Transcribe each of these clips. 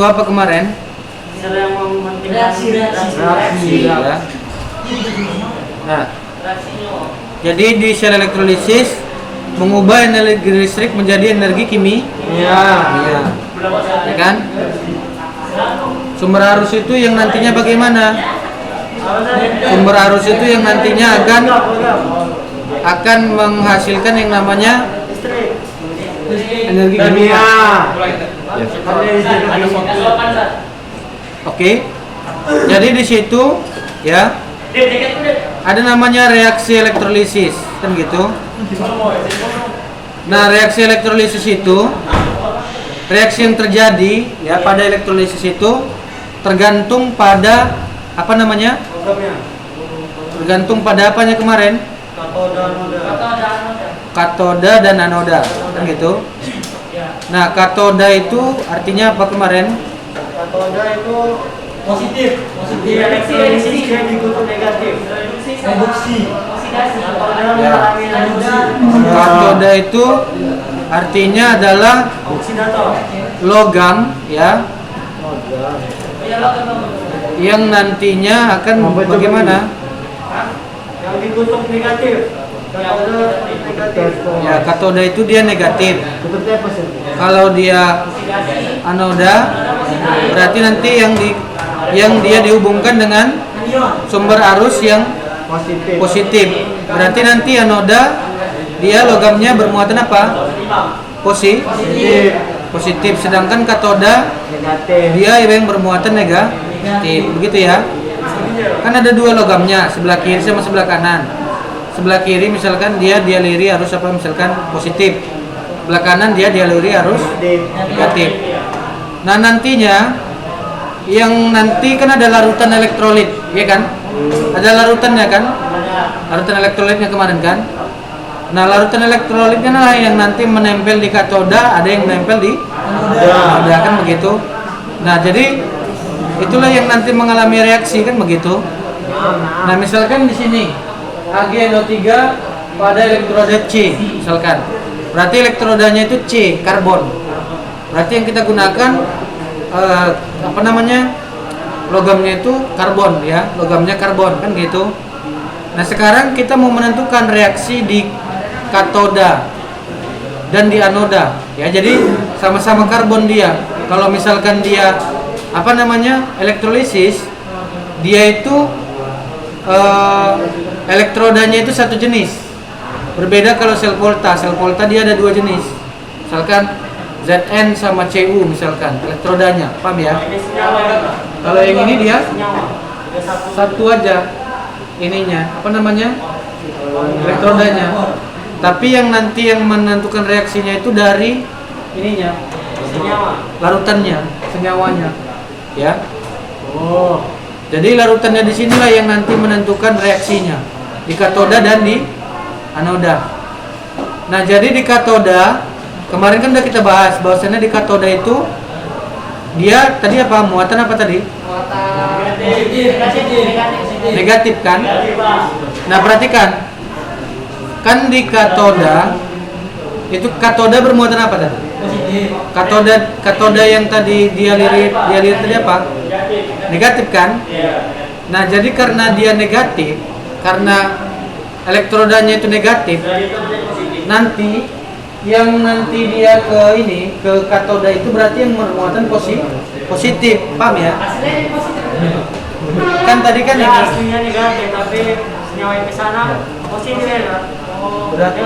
Apa kemarin? Reaksi Ya. Nah, jadi di sel elektrolisis mengubah energi listrik menjadi energi kimia. Ya kan? Sumber arus itu yang nantinya bagaimana? Sumber arus itu yang nantinya akan menghasilkan yang namanya energi kimia. Oke. Jadi di situ ya ada namanya reaksi elektrolisis, kan gitu. Nah, reaksi elektrolisis itu reaksi yang terjadi ya pada elektrolisis itu tergantung pada apa namanya? Tergantung pada apanya kemarin? Katoda dan anoda, kan gitu. Nah, katoda itu artinya apa kemarin? Katoda itu positif. Reduksi dikutuk negatif. Reduksi. Ya. Katoda itu artinya adalah logam ya, yang nantinya akan bagaimana? Yang dikutuk negatif. Ya, katoda itu dia negatif. Kalau dia anoda berarti nanti yang dia dihubungkan dengan sumber arus yang positif. Berarti nanti anoda dia logamnya bermuatan apa? Positif. Sedangkan katoda dia yang bermuatan negatif. Begitu ya. Kan ada dua logamnya, sebelah kiri sama sebelah kanan. Sebelah kiri misalkan dia dialiri arus apa misalkan positif. Sebelah kanan dia dialiri arus negatif. Nah, nantinya yang nanti kan ada larutan elektrolit, ya kan? Ada larutannya kan? Larutan elektrolitnya kemarin kan? Nah, larutan elektrolitnya lah yang nanti menempel di katoda, ada yang menempel di anoda, kan begitu. Nah, jadi itulah yang nanti mengalami reaksi, kan begitu. Nah, misalkan di sini AgNO3 pada elektroda C misalkan. Berarti elektrodanya itu C, karbon. Berarti yang kita gunakan logamnya itu karbon ya, logamnya karbon, kan gitu. Nah, sekarang kita mau menentukan reaksi di katoda dan di anoda ya. Jadi sama-sama karbon dia. Kalau misalkan dia elektrolisis, dia itu elektrodanya itu satu jenis. Berbeda kalau sel volta. Sel volta dia ada dua jenis. Misalkan Zn sama Cu misalkan elektrodanya. Paham ya? Kalau yang ini dia satu aja ininya. Elektrodanya. Tapi yang nanti yang menentukan reaksinya itu dari ininya. Larutannya, senyawanya. Ya. Oh. Jadi larutannya di sinilah yang nanti menentukan reaksinya di katoda dan di anoda. Nah, jadi di katoda kemarin kan udah kita bahas bahwasannya di katoda itu dia tadi apa? Muatan apa tadi? Negatif kan? Nah, perhatikan. Kan di katoda itu katoda bermuatan apa tadi? Katoda yang tadi dialiri tadi apa? Negatif kan? Nah, jadi karena dia negatif, karena elektrodanya itu negatif, nanti dia ke katoda itu berarti yang bermuatan positif. Paham ya? Kan tadi kan ini aslinya negatif tapi senyawa yang ke sana positif ya. berarti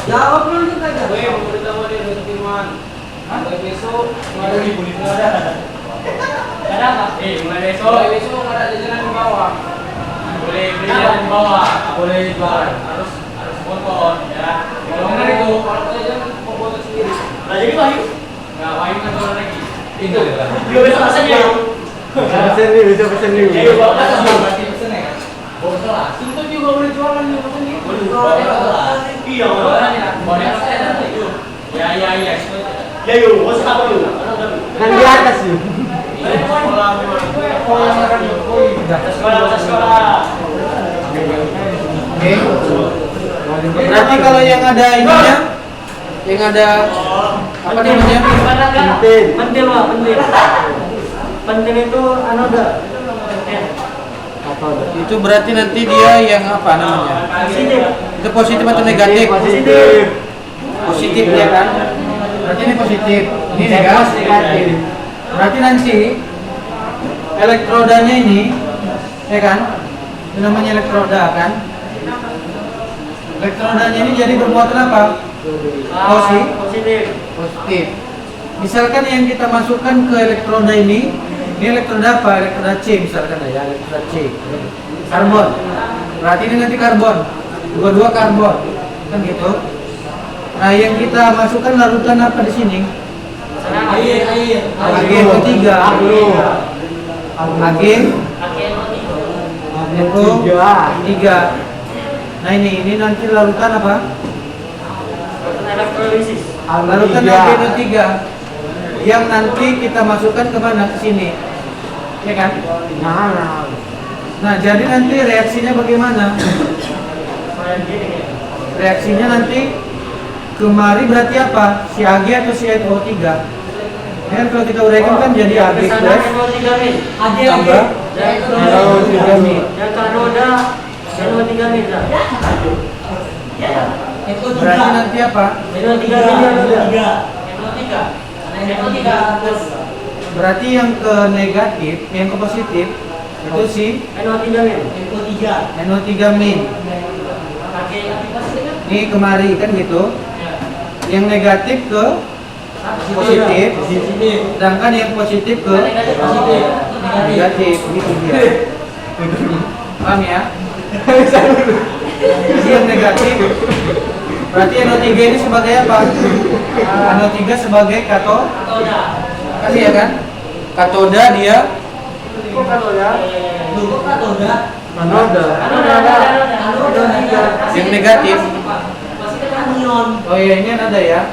Jawab dulu kita. Besok ada di bulit ada. Ada apa? Mulai besok ada jajanan di bawah. Boleh beli jalan di bawah, boleh jual. Harus foto ya. Kalau benar itu kalau jajan mau foto sendiri. Nah, jadi Wahyu. Enggak, Wahyu kan jualan lagi. Itu ya. Dia bisa pesan ya. bisa pesen nih. Ayo, Bapak. Berarti pesen ya. Boleh lah. Itu juga boleh jualan nih pesen gitu. Boleh jualan. Iya, Jualan ya. Boleh pasti ada itu. Ya. Ya yuk, bos apa yuk? Kan di atas yuk. Sekolah. Oke. Berarti kalau yang ada ininya yang ada apa namanya? Pentil Pak, pentil. Pentil itu anoda. Itu berarti nanti dia yang apa namanya? Positif. Itu positif atau negatif? Positif. Positif ya kan? Berarti ini positif. Ini negatif. Berarti nanti elektrodanya ini, ya kan? Itu namanya elektroda kan? Elektrodanya ini jadi bermuatan apa? Positif. Positif. Misalkan yang kita masukkan ke elektroda ini elektroda apa? Elektroda C misalkan ya, elektroda C. Karbon. Berarti ini nanti karbon. Dua karbon. Kan gitu. Nah, yang kita masukkan larutan apa di sini? Air. AgNO3. AgNO3. Nah, ini nanti larutan apa? Elektrolisis. Larutan AgNO3 yang nanti kita masukkan ke mana? Ke sini. Ya kan? Nah, jadi nanti reaksinya bagaimana? Reaksinya nanti kemari berarti apa? Si Ag atau si NO3? Ya, kalau kita uraikan kan jadi Ag plus tambah NO3 min. Yang kanoda NO3 min. Berarti nanti apa? NO3 min. Berarti yang ke negatif, yang ke positif itu si NO3 min. NO3 min. Ini kemari kan gitu. Yang negatif ke positif, sedangkan yang positif ke negatif, gitu dia. Paham ya? Jadi yang negatif berarti NO3 ini sebagai apa? NO3 sebagai katoda. Kan ya kan? Katoda dia. Kok kanoda? Katoda. Yang negatif. Oh iya, ini anoda ya.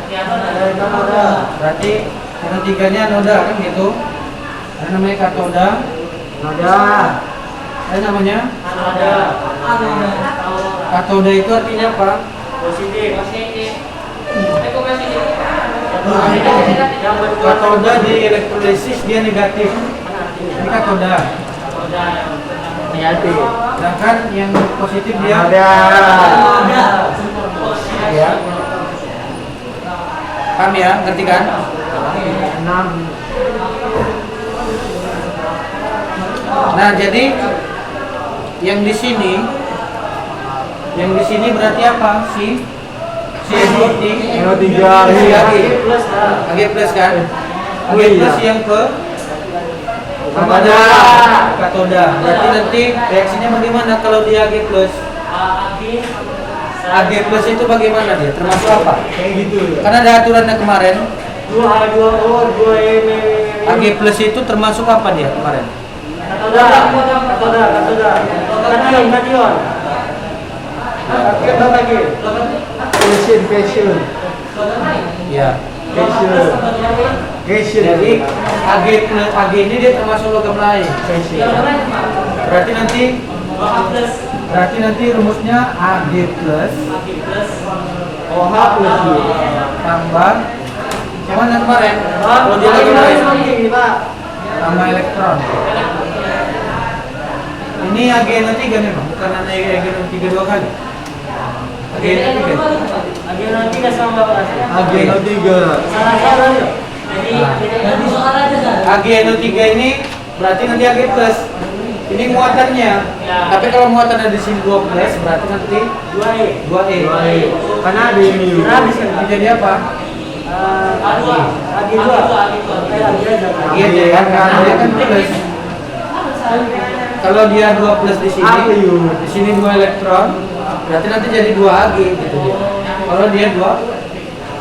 Berarti NO3-nya anoda kan gitu. Ada namanya katoda. Ada namanya katoda itu artinya apa? Positif. Katoda di elektrolisis dia negatif. Ini katoda. Negatif. Sedangkan yang positif dia ya. Paham ya? Ngerti kan? Nah, jadi yang di sini berarti apa? Si NO3 Ag plus kan? Ag plus yang ke katoda. Berarti nanti reaksinya bagaimana kalau dia Ag plus? Ag plus itu bagaimana dia? Termasuk apa? Kayak gitu. Karena ada aturannya kemarin. 2H2O 2M. Ag plus itu termasuk apa dia kemarin? Katoda. Kation. Apa lagi? Passion. Ya. Passion. Jadi Ag ini dia termasuk logam lain. Berarti nanti rumusnya Ag plus OH plus tambah cuman yang kemarin kalau dia lagi lain tambah elektron. Ini AgNO3 memang bukan AgNO3 dua kali. AgNO3 sama berapa? AgNO3. Salah ya? AgNO3 ini berarti nanti Ag plus. Ini muatannya. Tapi kalau muatan ada di sini 2 plus berarti nanti 2E. Karena ada ini. Ini jadi apa? Ag2. Iya kan? Dia kan plus. Kalau dia 2 plus di sini 2 elektron, berarti nanti jadi 2 Ag gitu dia. Kalau dia 2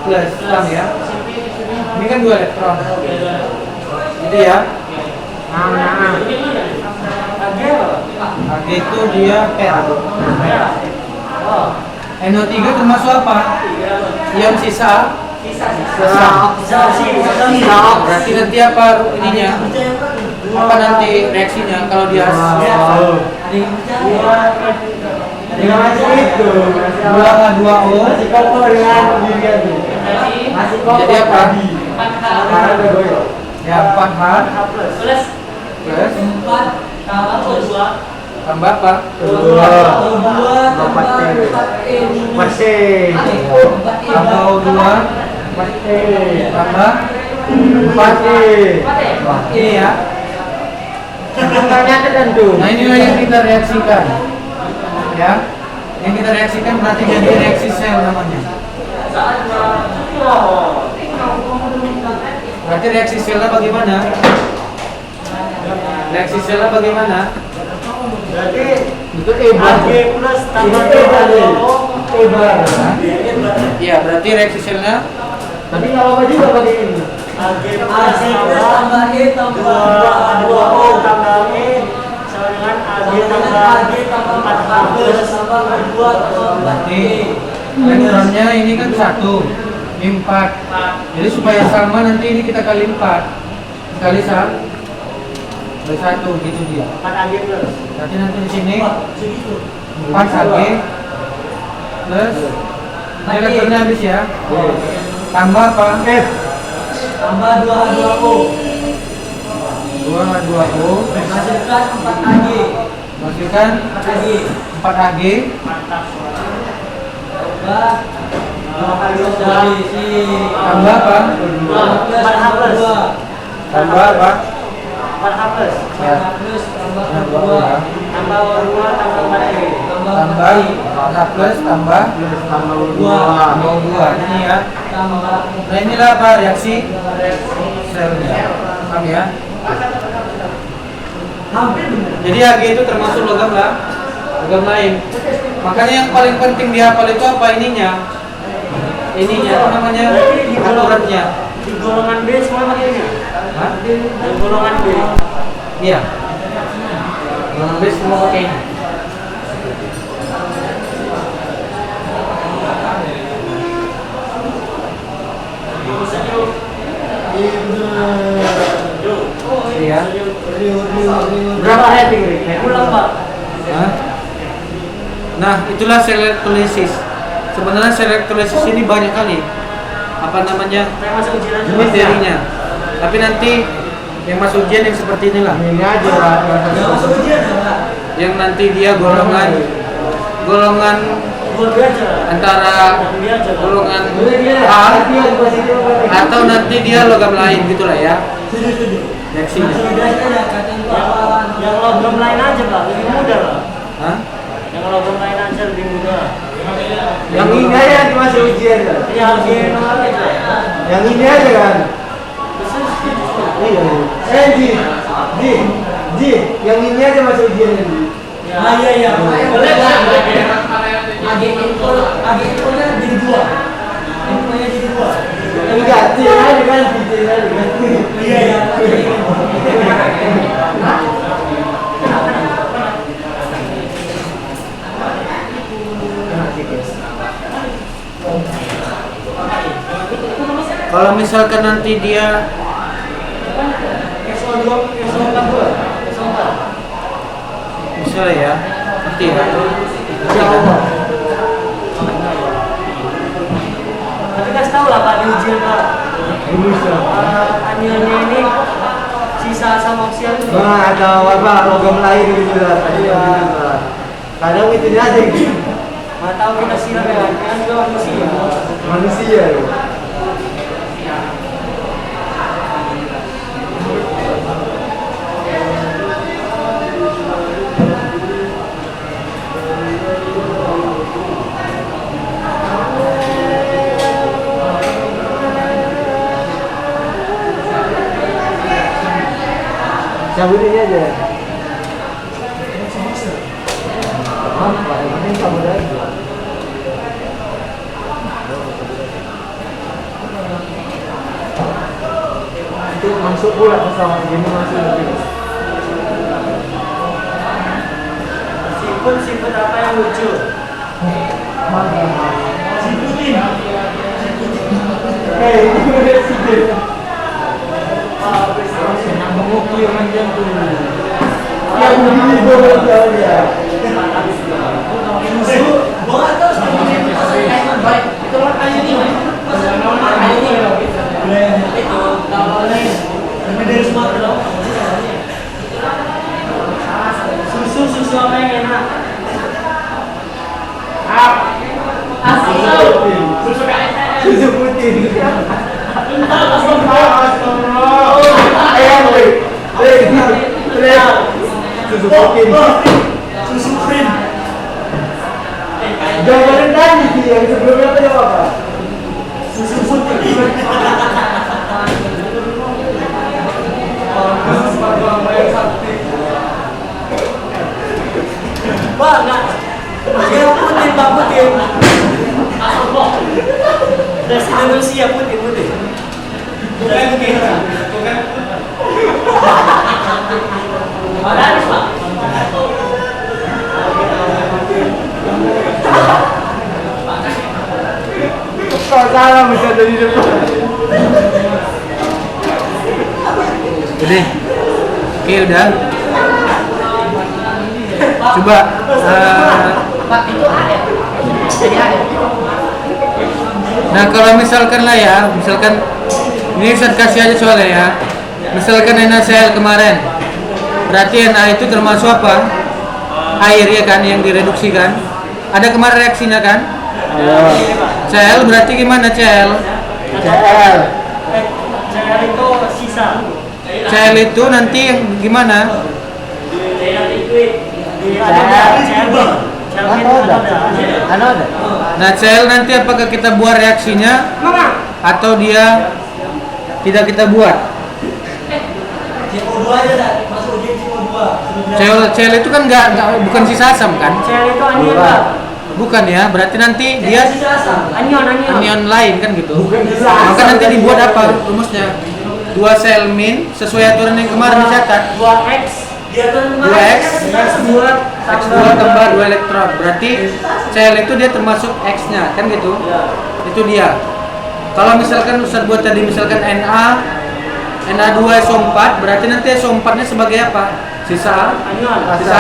plus, paham ya? Ini kan 2 elektron. Gitu ya. Ag itu dia perak. NO3 termasuk apa? Ion sisa. Berarti nanti apa ininya? Apa nanti reaksinya kalau dia Dengan itu 2H2O Jadi apa? 4H. Ya 4H 4H plus. plus 4 tambah 2. tambah apa? 2 tambah 4E. Tambah 2 tambah 4 ini ya. Nah inilah yang kita reaksikan ya. Yang kita reaksikan berarti jadi reaksi sel namanya. Berarti reaksi selnya bagaimana? Reaksi selnya bagaimana? Berarti Itu ebar. Ag plus tambah Ebar. 2. Iya, berarti reaksi selnya Tapi nggak apa-apa juga pakai ini. Ag plus tambah E tambah 2O tambah E sama dengan Ag tambah 4H plus 2 berarti elektronnya ini kan 1, ini 4. Jadi supaya sama nanti ini kita kali 4 kali 1 gitu dia. 4 Ag plus. Berarti nanti di sini 4 Ag plus ini elektronnya habis ya. Tambah apa? F. Tambah 2O. 2O Hasilkan 4 Ag. hasilkan 4 Ag tambah apa? 4H plus. Tambah apa? 4H plus. Ya. Tambah Tambah 2 tambah 4E. tambah H plus tambah 2 ini ya. Nah inilah apa reaksi selnya, paham ya? Jadi Ag itu termasuk logam lain. Makanya yang paling penting dihafal itu apa ininya? Ininya apa namanya? Aturannya. Di golongan B semua pakainya. Hah? Di golongan B. Iya. Golongan B semua pakai ini. Iya. Berapa rating, Rik? Ulang, Pak. Hah? Nah, itulah sel elektrolisis. Sebenarnya sel elektrolisis ini banyak kali apa namanya Kayak masuk ujian aja. materinya. Tapi nanti yang masuk ujian yang seperti inilah. Ini aja lah. Masuk ujian ya, Pak. Yang nanti dia golongan Buat dia aja. antara Dia aja. golongan A atau nanti dia logam lain gitulah ya. Reaksinya. Yang logam lain aja, Pak. Lebih mudah, Pak. Hah? Yang logam lain aja lebih mudah. Yang ini aja nanti masuk ujian kan? Iya, Ag nomor aja. Yang ini aja kan? Iya. Ji, yang ini aja masuk ujian nanti. Iya, iya. Boleh, Pak. Ag info-nya jadi 2. Infonya jadi 2. Enggak, Ji aja kan? Ji aja kan? Iya, iya. Kalau misalkan nanti dia SO2, SO4, SO4. misalnya ya, ngerti ya? Tapi kasih tahu lah, Pak, di ujian, Pak. Anilnya ini sisa sama oksigen itu. Nah, atau apa logam lain gitu lah. Kadang itu aja gitu. Nggak tahu kita siram ya, kan juga manusia. Manusia ya. Cabut ini aja. Ini cabut aja. Itu masuk pula pesawat gini masuk lagi. Siput apa yang lucu? Siputin. Ini udah sih. Senang mengukir macam tu. Yang begini boleh ya. Buat tu. Baik. Itu orang kaya ni. Susu putih. Susu putih. Susu krim. Jawaban tadi sih yang sebelumnya apa jawab apa? Susu putih. Pak, enggak. Dia putih, Pak, putih. Presiden Rusia putih. Bukan putih. Bagaimana, Pak? Kok salah bisa dari depan? Udah. Oke, udah. Coba nah kalau misalkan lah ya, misalkan ini saya kasih aja soalnya ya. Misalkan NaCl kemarin, berarti Na itu termasuk apa? Air ya kan yang direduksikan. Ada kemarin reaksinya kan? Cl berarti gimana Cl? CL. Cl itu sisa. Cl itu nanti yang gimana? Cl liquid. Anoda. Nah Cl nanti apakah kita buat reaksinya atau dia tidak kita buat? CO2 aja dah, masuk ujian CO2. Cl itu kan bukan sisa asam kan? Cl itu anion, Pak. Bukan ya, berarti nanti dia Sisa asam. Anion. anion lain kan gitu. Bukan sisa Maka asam. nanti dibuat apa rumusnya? 2 sel min sesuai aturan yang kemarin dicatat. 2x. Dia kan 2x X2 X2 tambah 2 elektron. Berarti Cl itu dia termasuk X-nya kan gitu. Itu dia. Kalau misalkan Ustaz buat tadi misalkan Na2SO4 berarti nanti SO4-nya sebagai apa? Sisa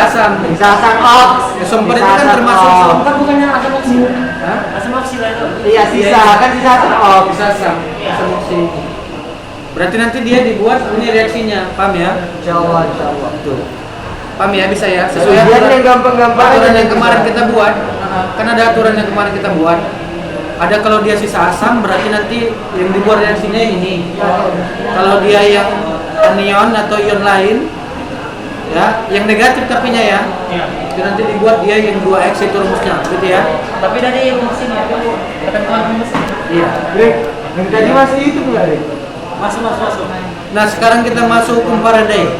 asam. Sisa asam ox. SO4 itu kan termasuk Kan bukannya asam oksil. Hah? Asam oksil itu. Iya sisa kan sisa asam ox. Sisa asam. Asam oksi. Berarti nanti dia dibuat ini reaksinya, paham ya? Insyaallah. Tuh. Paham ya, bisa ya? Sesuai Dia aturan, yang gampang-gampang aturan yang kemarin kita buat. Kan ada aturan yang kemarin kita buat. Ada kalau dia sisa asam berarti nanti yang dibuat reaksinya yang ini. Kalau dia yang anion atau ion lain, ya, yang negatif tapinya ya, itu nanti dibuat dia yang 2x itu rumusnya, gitu ya? Tapi dari mesin ya, ketentuan mesin. Iya. Greg, yang tadi masih itu enggak, Greg? Masuk. Nah sekarang kita masuk hukum Faraday.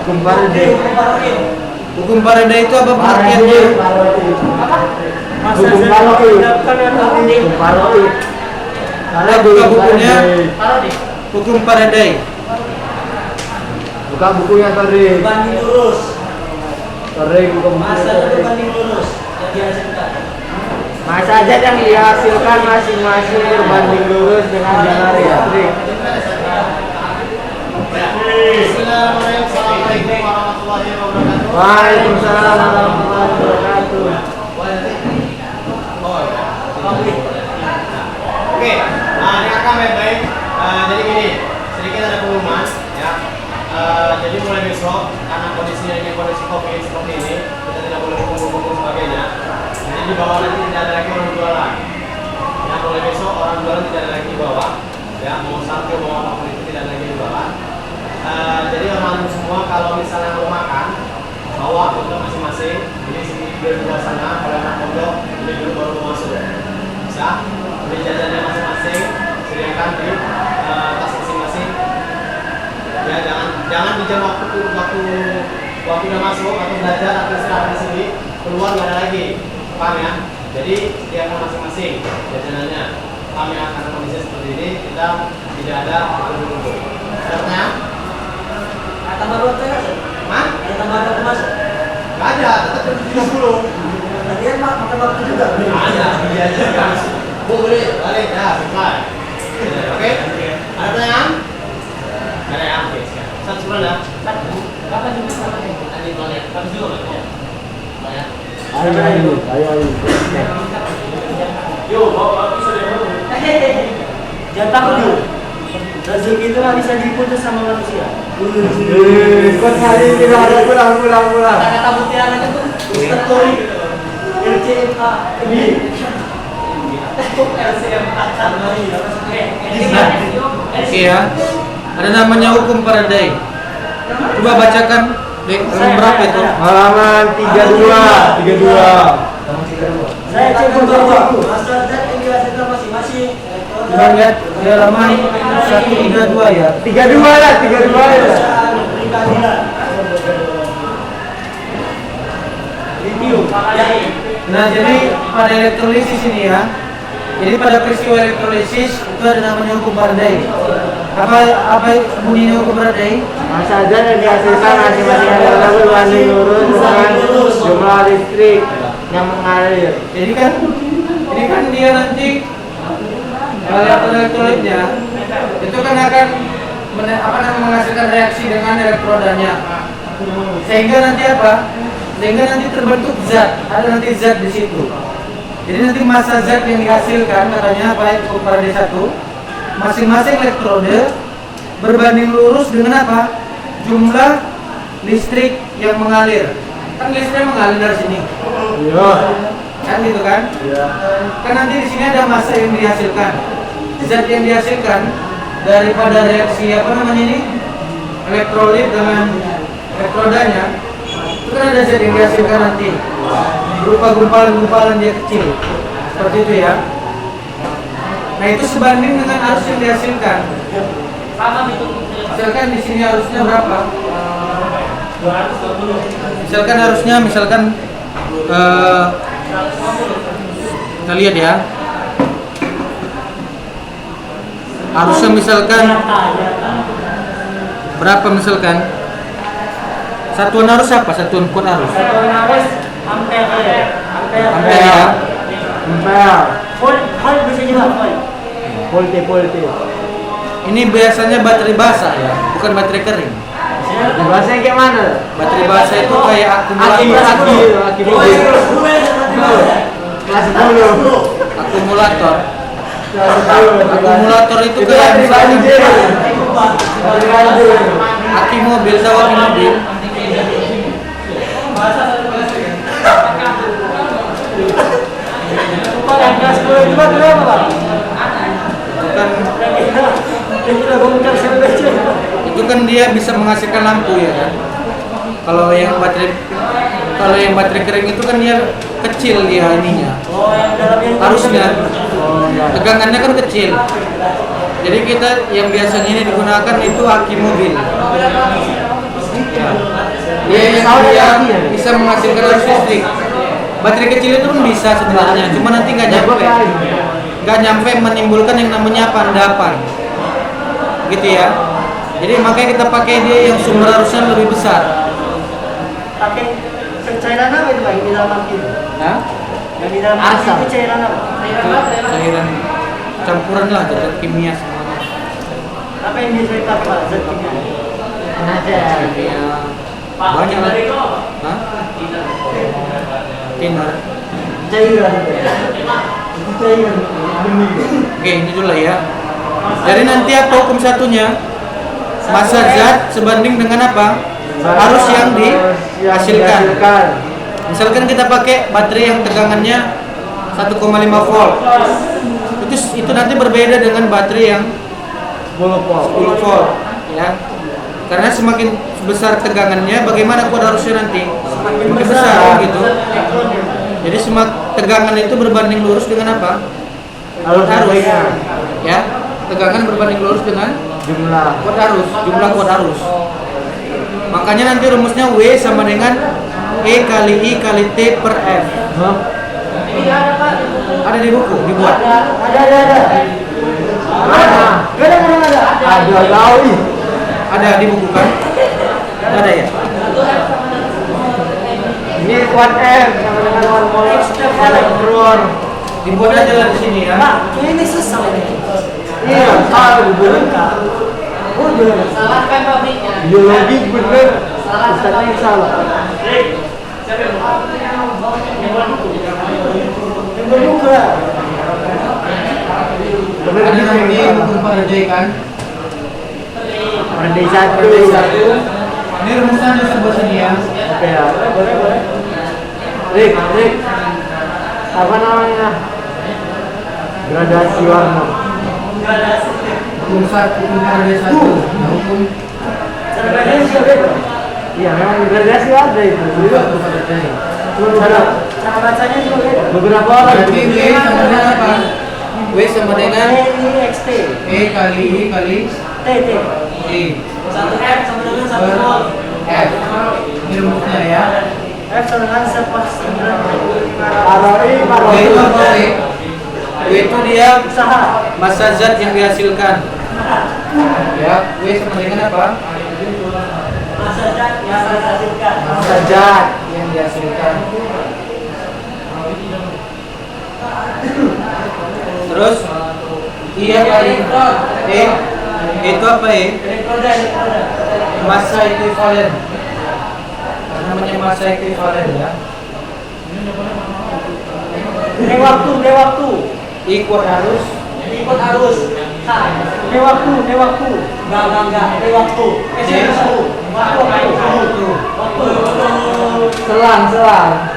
Kembali deh. Hukum Faraday itu apa pengertiannya? Hukum Faraday. Ada buka bukunya. Hukum Faraday. Buka bukunya tadi. Banding lurus. Tadi buka bukunya. Masa itu banding lurus. Yang dihasilkan. Masa aja yang dihasilkan masing-masing berbanding lurus dengan jalan listrik. Waalaikumsalam warahmatullahi wabarakatuh. Oke, ini akan baik-baik. Jadi gini, sedikit ada pengumuman ya. Jadi mulai besok karena kondisinya ini kondisi COVID seperti ini, kita tidak boleh kumpul-kumpul sebagainya. Jadi di bawah nanti tidak ada lagi orang jualan. Ya mulai besok orang jualan tidak ada lagi di bawah. Ya mau satu mau apapun itu tidak ada lagi di bawah. Jadi orang semua kalau misalnya mau makan bawa untuk masing-masing. Jadi sini di luar sana kalau anak pondok ini dulu baru mau masuk. Bisa beli jajannya masing-masing, sediakan di tas masing-masing. Ya jangan di jam waktu udah masuk atau belajar atau istirahat di sini keluar nggak ada lagi, paham ya? Jadi sediakan masing-masing jajanannya. Kami akan kondisi seperti ini kita tidak ada kumpul-kumpul. Ada pertanyaan? Tambah berapa ya? Hah? Ada tambahan berapa mas? Nggak ada, tetap 70. Lagian makan waktu juga. Ada, dia aja kan. Boleh, balik ya, selesai. Oke? Ada pertanyaan? Nggak ada ya? Oke, sekarang. Satu bulan ya? Satu. Kapan juga sama nih? Tadi banyak. Kapan juga banyak? Banyak. Ayo. Yuk, bawa bisa deh. Jangan takut yuk. Rezeki itu nggak bisa diputus sama manusia. Kok hari ini pulang. Kata-kata mutiara itu Ustaz Tori RCMA ini. Oke ya. Ada namanya hukum Faraday. Coba bacakan, Dek. Halaman berapa itu? Halaman 32. Saya cek dulu. Masalah zat yang dihasilkan masing-masing. Coba lihat di halaman 132 ya. 32 lah. Lithium. Nah, jadi pada elektrolisis ini ya. Jadi pada peristiwa elektrolisis itu ada namanya hukum Faraday. Apa bunyinya hukum Faraday? Massa zat yang dihasilkan masing-masing adalah berbanding lurus dengan jumlah listrik yang mengalir. Jadi kan dia nanti elektrolitnya itu kan akan menghasilkan reaksi dengan elektrodanya. Sehingga nanti terbentuk zat, ada nanti zat di situ. Jadi nanti massa zat yang dihasilkan katanya apa hukum Faraday 1, masing-masing elektrode berbanding lurus dengan apa? Jumlah listrik yang mengalir. Kan listriknya mengalir dari sini. Iya. Kan gitu kan? Iya. Kan nanti di sini ada massa yang dihasilkan. Zat yang dihasilkan daripada reaksi apa namanya ini? Elektrolit dengan elektrodanya. Itu kan ada zat yang dihasilkan nanti. Berupa gumpalan-gumpalan dia kecil. Seperti itu ya. Nah, itu sebanding dengan arus yang dihasilkan. Misalkan di sini arusnya berapa? Misalkan arusnya kita lihat ya. Arusnya misalkan berapa misalkan? Satuan arus apa? Satuan kuat arus. Satuan arus ampere. Ampere ya. Ampere. Volt bisa juga volt. Volte. Ini biasanya baterai basah ya, bukan baterai kering. Bahasanya kayak mana? Baterai basah itu kayak akumulator. Aki masih dulu. Akumulator. Akumulator itu kayak misalnya aki mobil, tahu aki mobil. Itu kan dia bisa menghasilkan lampu ya kan. Kalau yang baterai kering itu kan dia kecil dia ininya. Harusnya tegangannya kan kecil. Jadi kita yang biasanya ini digunakan itu aki mobil. Dia bisa menghasilkan arus listrik. Baterai kecil itu pun bisa sebenarnya, cuma nanti nggak nyampe menimbulkan yang namanya pandapan, gitu ya. Jadi makanya kita pakai dia yang sumber arusnya lebih besar. Pakai cairan apa itu Pak? Di dalam aki? Nah, Yang di dalam aki itu cairan apa? itu cairan campuran lah zat kimia semuanya. Apa yang biasa dipakai Pak? Zat kimia. Kimia banyak lah. Hah? Thinner. Cairan. Itu cairan. Oke, ini dulu ya. Jadi nanti apa hukum satunya? Massa zat sebanding dengan apa? Arus yang dihasilkan. Misalkan kita pakai baterai yang tegangannya 1,5 volt. Itu nanti berbeda dengan baterai yang 10 volt ya. Karena semakin besar tegangannya, bagaimana kuat arusnya nanti? Semakin besar gitu. Jadi tegangan itu berbanding lurus dengan apa? Arus. Ya, tegangan berbanding lurus dengan jumlah kuat arus. Makanya nanti rumusnya W sama dengan E kali I kali T per F. Ada di buku, dibuat. Ada di buku kan? Ada ya? Ini kuat F sama dengan 1 mol elektron. Dibuat aja lah di sini ya. Pak, ini susah ini. Iya, salah bener. Salahkan pabriknya. Biologi bener. Ustaznya yang salah. Berbuka. Ada namanya hukum Faraday kan? Faraday 1. Ini rumusnya di sebelah sini ya. Oke ya, boleh. Rik. Apa namanya? Gradasi warna. Hukum Paradise 1. Nah, hukum Iya, memang gradasi ada itu. hukum Paradise. Cara bacanya juga beda. Beberapa orang Berarti W sama dengan apa? W sama dengan XT. E kali I kali T. E. Satu F sama dengan satu volt. F. Ini rumusnya ya. F sama dengan 1/9.500. Paroi, W paroi. itu apa W? W itu dia Usaha. massa zat yang dihasilkan. Ya, W sama dengan apa? Masa zat yang dihasilkan. Massa zat yang dihasilkan. Terus iya kali E. Itu apa E? Elektroda. Massa ekuivalen. Namanya massa ekuivalen ya. D waktu. Ikut arus. Ikut arus. D waktu. Enggak. D waktu. Selang.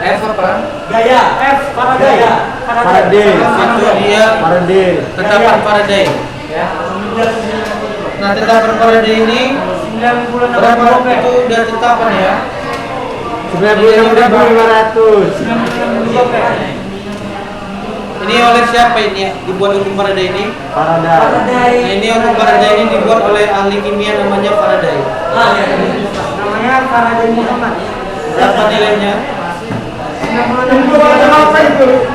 F apa? Gaya. F. Faraday. Faraday. Itu dia Faraday. tetapan Faraday. Ya. Nah, tetapan Faraday ini 96 berapa volt. itu udah tetapan ya? 96.500. Ini oleh siapa ini dibuat hukum Faraday ini? Faraday. Nah, ini hukum Faraday ini dibuat oleh ahli kimia namanya Faraday. Namanya Faraday Muhammad. Berapa nilainya? 96.500.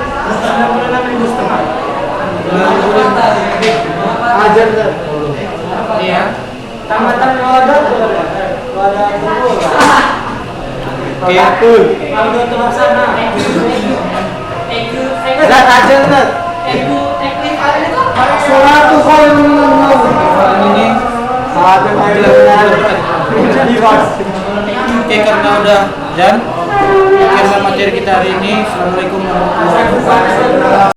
Ajar. Iya. Tamatan wadah. Oke. Betul. Aldo Terlaksana. Zat ajar zat. Suatu kali Ini satu kali Oke, karena udah dan materi kita hari ini. Assalamualaikum warahmatullahi wabarakatuh.